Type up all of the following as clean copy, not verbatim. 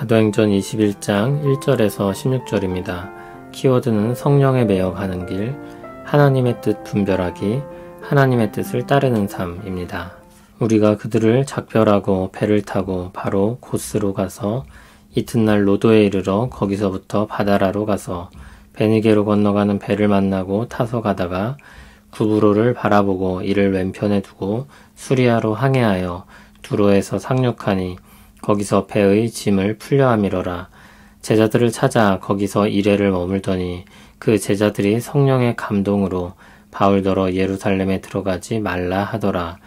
사도행전 21장 1절에서 16절입니다. 키워드는 성령에 매여 가는 길, 하나님의 뜻 분별하기, 하나님의 뜻을 따르는 삶입니다. 우리가 그들을 작별하고 배를 타고 바로 고스로 가서 이튿날 로도에 이르러 거기서부터 바다라로 가서 베니게로 건너가는 배를 만나고 타서 가다가 구브로를 바라보고 이를 왼편에 두고 수리아로 항해하여 두로에서 상륙하니 거기서 배의 짐을 풀려함이러라. 제자들을 찾아 거기서 이레를 머물더니 그 제자들이 성령의 감동으로 바울더러 예루살렘에 들어가지 말라 하더라.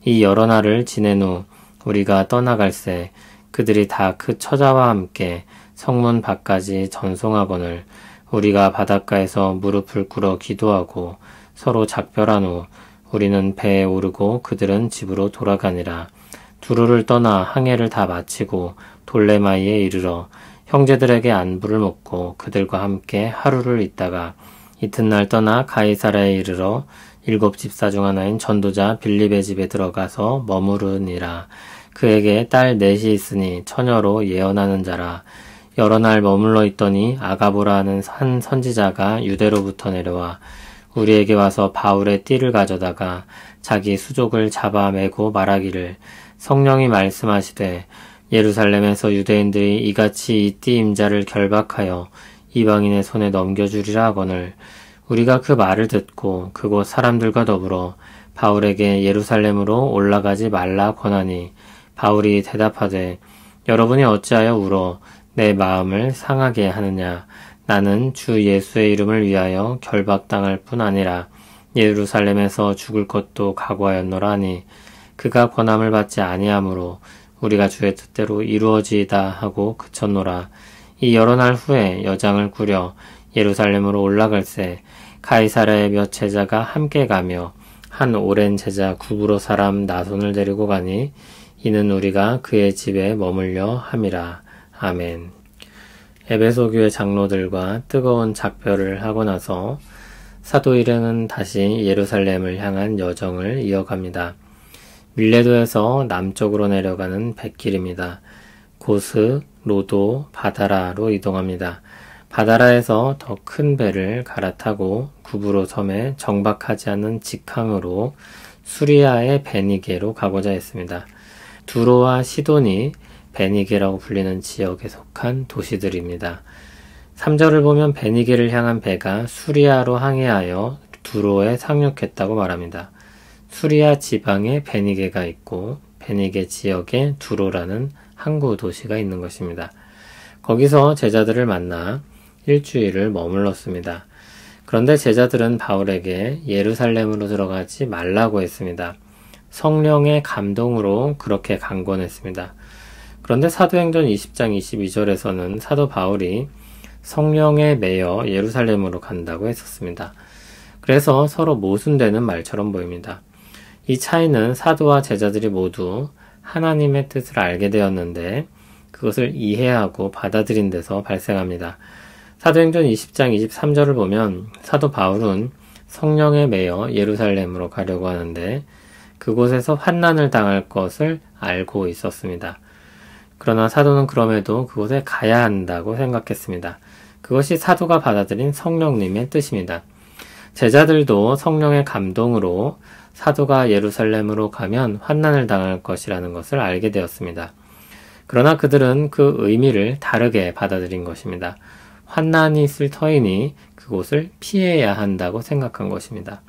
이 여러 날을 지낸 후 우리가 떠나갈새 그들이 다 그 처자와 함께 성문 밖까지 전송하거늘 우리가 바닷가에서 무릎을 꿇어 기도하고 서로 작별한 후 우리는 배에 오르고 그들은 집으로 돌아가니라. 두루를 떠나 항해를 다 마치고 돌레마이에 이르러 형제들에게 안부를 묻고 그들과 함께 하루를 있다가 이튿날 떠나 가이사랴에 이르러 7 집사 중 하나인 전도자 빌립의 집에 들어가서 머무르니라. 그에게 딸 넷이 있으니 처녀로 예언하는 자라. 여러 날 머물러 있더니 아가보라 하는 한 선지자가 유대로부터 내려와 우리에게 와서 바울의 띠를 가져다가 자기 수족을 잡아 매고 말하기를 성령이 말씀하시되 예루살렘에서 유대인들이 이같이 이 띠 임자를 결박하여 이방인의 손에 넘겨주리라 하거늘 우리가 그 말을 듣고 그곳 사람들과 더불어 바울에게 예루살렘으로 올라가지 말라 권하니 바울이 대답하되 여러분이 어찌하여 울어 내 마음을 상하게 하느냐. 나는 주 예수의 이름을 위하여 결박당할 뿐 아니라 예루살렘에서 죽을 것도 각오하였노라 하니 그가 권함을 받지 아니하므로 우리가 주의 뜻대로 이루어지이다 하고 그쳤노라. 이 여러 날 후에 여장을 꾸려 예루살렘으로 올라갈새 가이사랴의 몇 제자가 함께 가며 한 오랜 제자 구브로 사람 나손을 데리고 가니 이는 우리가 그의 집에 머물려 함이라. 아멘. 에베소 교회 장로들과 뜨거운 작별을 하고 나서 사도 일행은 다시 예루살렘을 향한 여정을 이어갑니다. 밀레도에서 남쪽으로 내려가는 뱃길입니다. 고스, 로도, 바다라로 이동합니다. 바다라에서 더 큰 배를 갈아타고 구브로 섬에 정박하지 않은 직항으로 수리아의 베니게로 가고자 했습니다. 두로와 시돈이 베니게라고 불리는 지역에 속한 도시들입니다. 3절을 보면 베니게를 향한 배가 수리아로 항해하여 두로에 상륙했다고 말합니다. 수리아 지방에 베니게가 있고 베니게 지역에 두로라는 항구 도시가 있는 것입니다. 거기서 제자들을 만나 일주일을 머물렀습니다. 그런데 제자들은 바울에게 예루살렘으로 들어가지 말라고 했습니다. 성령의 감동으로 그렇게 강권했습니다. 그런데 사도행전 20장 22절에서는 사도 바울이 성령에 매여 예루살렘으로 간다고 했었습니다. 그래서 서로 모순되는 말처럼 보입니다. 이 차이는 사도와 제자들이 모두 하나님의 뜻을 알게 되었는데 그것을 이해하고 받아들인 데서 발생합니다. 사도행전 20장 23절을 보면 사도 바울은 성령에 매여 예루살렘으로 가려고 하는데 그곳에서 환난을 당할 것을 알고 있었습니다. 그러나 사도는 그럼에도 그곳에 가야 한다고 생각했습니다. 그것이 사도가 받아들인 성령님의 뜻입니다. 제자들도 성령의 감동으로 사도가 예루살렘으로 가면 환난을 당할 것이라는 것을 알게 되었습니다. 그러나 그들은 그 의미를 다르게 받아들인 것입니다. 환난이 있을 터이니 그곳을 피해야 한다고 생각한 것입니다.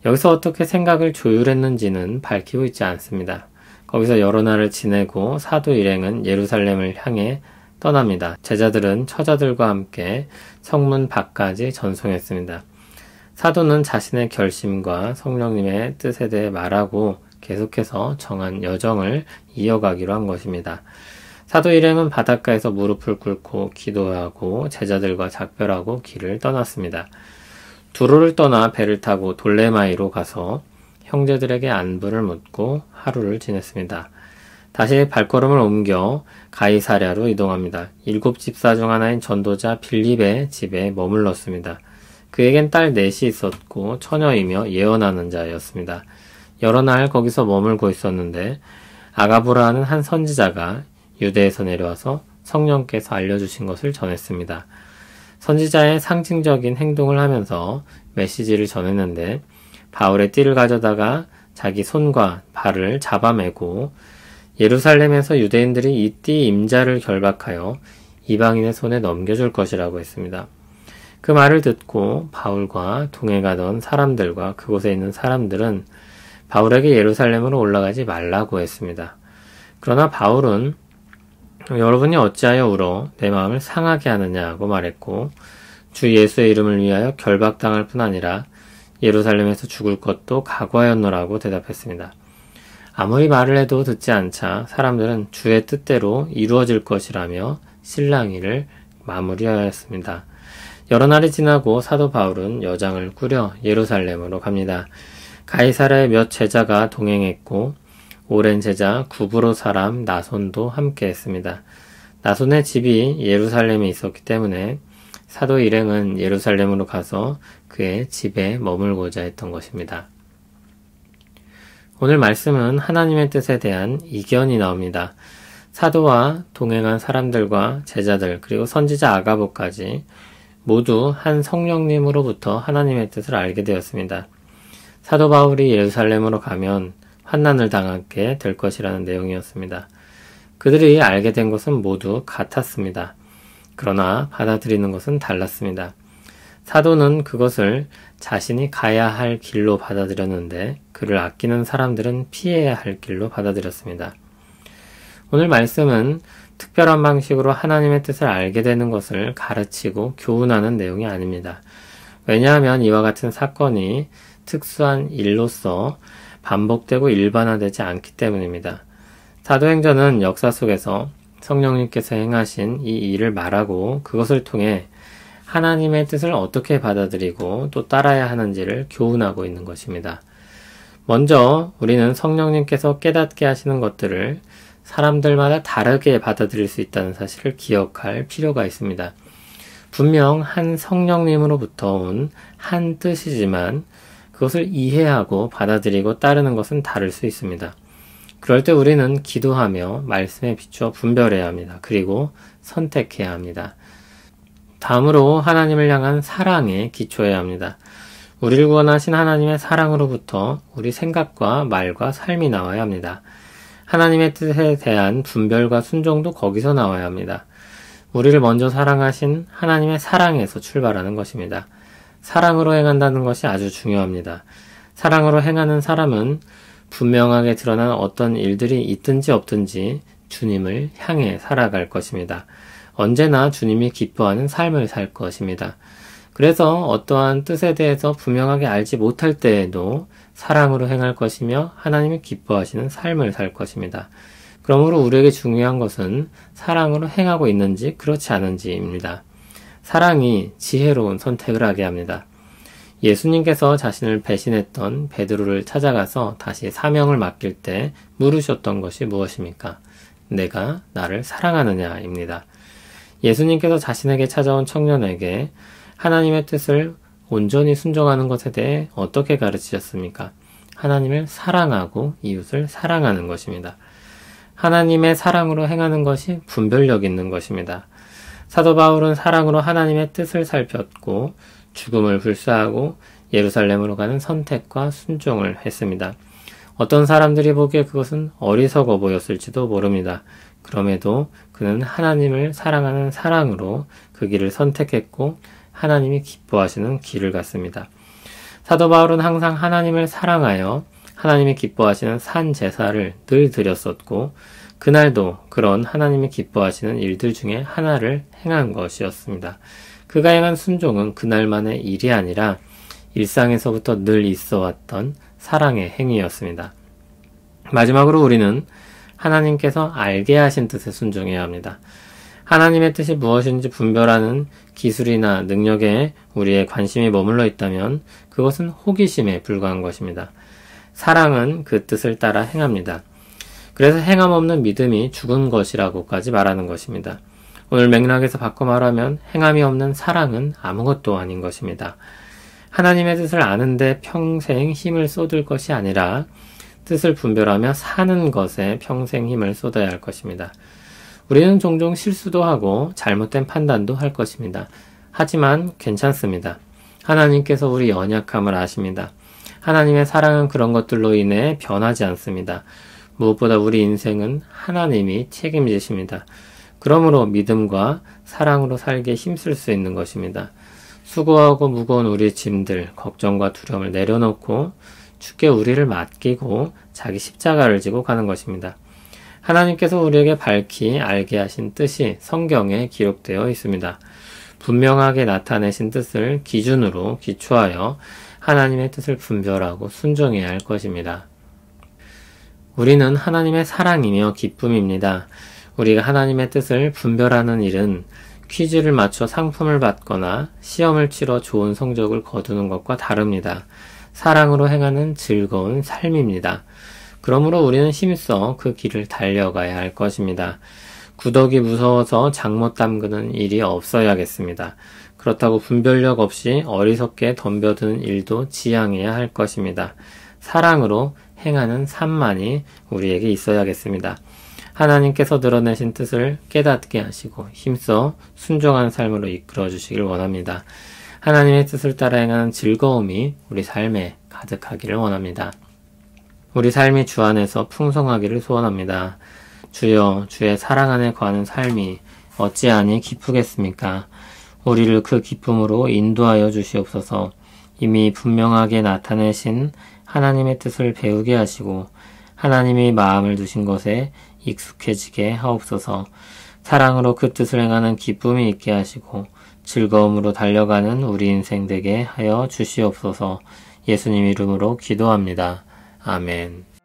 여기서 어떻게 생각을 조율했는지는 밝히고 있지 않습니다. 거기서 여러 날을 지내고 사도 일행은 예루살렘을 향해 떠납니다. 제자들은 처자들과 함께 성문 밖까지 전송했습니다. 사도는 자신의 결심과 성령님의 뜻에 대해 말하고 계속해서 정한 여정을 이어가기로 한 것입니다. 사도 일행은 바닷가에서 무릎을 꿇고 기도하고 제자들과 작별하고 길을 떠났습니다. 두로를 떠나 배를 타고 돌레마이로 가서 형제들에게 안부를 묻고 하루를 지냈습니다. 다시 발걸음을 옮겨 가이사랴로 이동합니다. 7 집사 중 하나인 전도자 빌립의 집에 머물렀습니다. 그에겐 딸 넷이 있었고 처녀이며 예언하는 자였습니다. 여러 날 거기서 머물고 있었는데 아가보라 하는 한 선지자가 유대에서 내려와서 성령께서 알려주신 것을 전했습니다. 선지자의 상징적인 행동을 하면서 메시지를 전했는데 바울의 띠를 가져다가 자기 손과 발을 잡아매고 예루살렘에서 유대인들이 이 띠 임자를 결박하여 이방인의 손에 넘겨줄 것이라고 했습니다. 그 말을 듣고 바울과 동행하던 사람들과 그곳에 있는 사람들은 바울에게 예루살렘으로 올라가지 말라고 했습니다. 그러나 바울은 여러분이 어찌하여 울어 내 마음을 상하게 하느냐고 말했고 주 예수의 이름을 위하여 결박당할 뿐 아니라 예루살렘에서 죽을 것도 각오하였노라고 대답했습니다. 아무리 말을 해도 듣지 않자 사람들은 주의 뜻대로 이루어질 것이라며 실랑이를 마무리하였습니다. 여러 날이 지나고 사도 바울은 여장을 꾸려 예루살렘으로 갑니다. 가이사랴의 몇 제자가 동행했고 오랜 제자 구브로 사람 나손도 함께 했습니다. 나손의 집이 예루살렘에 있었기 때문에 사도 일행은 예루살렘으로 가서 그의 집에 머물고자 했던 것입니다. 오늘 말씀은 하나님의 뜻에 대한 이견이 나옵니다. 사도와 동행한 사람들과 제자들 그리고 선지자 아가보까지 모두 한 성령님으로부터 하나님의 뜻을 알게 되었습니다. 사도 바울이 예루살렘으로 가면 환난을 당하게 될 것이라는 내용이었습니다. 그들이 알게 된 것은 모두 같았습니다. 그러나 받아들이는 것은 달랐습니다. 사도는 그것을 자신이 가야 할 길로 받아들였는데 그를 아끼는 사람들은 피해야 할 길로 받아들였습니다. 오늘 말씀은 특별한 방식으로 하나님의 뜻을 알게 되는 것을 가르치고 교훈하는 내용이 아닙니다. 왜냐하면 이와 같은 사건이 특수한 일로서 반복되고 일반화되지 않기 때문입니다. 사도행전은 역사 속에서 성령님께서 행하신 이 일을 말하고 그것을 통해 하나님의 뜻을 어떻게 받아들이고 또 따라야 하는지를 교훈하고 있는 것입니다. 먼저 우리는 성령님께서 깨닫게 하시는 것들을 사람들마다 다르게 받아들일 수 있다는 사실을 기억할 필요가 있습니다. 분명 한 성령님으로부터 온 한 뜻이지만 그것을 이해하고 받아들이고 따르는 것은 다를 수 있습니다. 그럴 때 우리는 기도하며 말씀에 비추어 분별해야 합니다. 그리고 선택해야 합니다. 다음으로 하나님을 향한 사랑에 기초해야 합니다. 우리를 구원하신 하나님의 사랑으로부터 우리 생각과 말과 삶이 나와야 합니다. 하나님의 뜻에 대한 분별과 순종도 거기서 나와야 합니다. 우리를 먼저 사랑하신 하나님의 사랑에서 출발하는 것입니다. 사랑으로 행한다는 것이 아주 중요합니다. 사랑으로 행하는 사람은 분명하게 드러난 어떤 일들이 있든지 없든지 주님을 향해 살아갈 것입니다. 언제나 주님이 기뻐하는 삶을 살 것입니다. 그래서 어떠한 뜻에 대해서 분명하게 알지 못할 때에도 사랑으로 행할 것이며 하나님이 기뻐하시는 삶을 살 것입니다. 그러므로 우리에게 중요한 것은 사랑으로 행하고 있는지 그렇지 않은지입니다. 사랑이 지혜로운 선택을 하게 합니다. 예수님께서 자신을 배신했던 베드로를 찾아가서 다시 사명을 맡길 때 물으셨던 것이 무엇입니까? 내가 나를 사랑하느냐입니다. 예수님께서 자신에게 찾아온 청년에게 하나님의 뜻을 온전히 순종하는 것에 대해 어떻게 가르치셨습니까? 하나님을 사랑하고 이웃을 사랑하는 것입니다. 하나님의 사랑으로 행하는 것이 분별력 있는 것입니다. 사도 바울은 사랑으로 하나님의 뜻을 살폈고 죽음을 불사하고 예루살렘으로 가는 선택과 순종을 했습니다. 어떤 사람들이 보기에 그것은 어리석어 보였을지도 모릅니다. 그럼에도 그는 하나님을 사랑하는 사랑으로 그 길을 선택했고 하나님이 기뻐하시는 길을 갔습니다. 사도 바울은 항상 하나님을 사랑하여 하나님이 기뻐하시는 산 제사를 늘 드렸었고 그날도 그런 하나님이 기뻐하시는 일들 중에 하나를 행한 것이었습니다. 그가 행한 순종은 그날만의 일이 아니라 일상에서부터 늘 있어왔던 사랑의 행위였습니다. 마지막으로 우리는 하나님께서 알게 하신 뜻에 순종해야 합니다. 하나님의 뜻이 무엇인지 분별하는 기술이나 능력에 우리의 관심이 머물러 있다면 그것은 호기심에 불과한 것입니다. 사랑은 그 뜻을 따라 행합니다. 그래서 행함 없는 믿음이 죽은 것이라고까지 말하는 것입니다. 오늘 맥락에서 바꿔 말하면 행함이 없는 사랑은 아무것도 아닌 것입니다. 하나님의 뜻을 아는데 평생 힘을 쏟을 것이 아니라 뜻을 분별하며 사는 것에 평생 힘을 쏟아야 할 것입니다. 우리는 종종 실수도 하고 잘못된 판단도 할 것입니다. 하지만 괜찮습니다. 하나님께서 우리 연약함을 아십니다. 하나님의 사랑은 그런 것들로 인해 변하지 않습니다. 무엇보다 우리 인생은 하나님이 책임지십니다. 그러므로 믿음과 사랑으로 살기에 힘쓸 수 있는 것입니다. 수고하고 무거운 우리 짐들, 걱정과 두려움을 내려놓고 주께 우리를 맡기고 자기 십자가를 지고 가는 것입니다. 하나님께서 우리에게 밝히 알게 하신 뜻이 성경에 기록되어 있습니다. 분명하게 나타내신 뜻을 기준으로 기초하여 하나님의 뜻을 분별하고 순종해야 할 것입니다. 우리는 하나님의 사랑이며 기쁨입니다. 우리가 하나님의 뜻을 분별하는 일은 퀴즈를 맞춰 상품을 받거나 시험을 치러 좋은 성적을 거두는 것과 다릅니다. 사랑으로 행하는 즐거운 삶입니다. 그러므로 우리는 힘써 그 길을 달려가야 할 것입니다. 구덕이 무서워서 장못 담그는 일이 없어야겠습니다. 그렇다고 분별력 없이 어리석게 덤벼드는 일도 지양해야 할 것입니다. 사랑으로 행하는 삶만이 우리에게 있어야겠습니다. 하나님께서 드러내신 뜻을 깨닫게 하시고 힘써 순종한 삶으로 이끌어 주시길 원합니다. 하나님의 뜻을 따라 행하는 즐거움이 우리 삶에 가득하기를 원합니다. 우리 삶이 주 안에서 풍성하기를 소원합니다. 주여, 주의 사랑 안에 거하는 삶이 어찌하니 기쁘겠습니까? 우리를 그 기쁨으로 인도하여 주시옵소서. 이미 분명하게 나타내신 하나님의 뜻을 배우게 하시고 하나님이 마음을 두신 것에 익숙해지게 하옵소서. 사랑으로 그 뜻을 행하는 기쁨이 있게 하시고 즐거움으로 달려가는 우리 인생 되게 하여 주시옵소서. 예수님 이름으로 기도합니다. 아멘.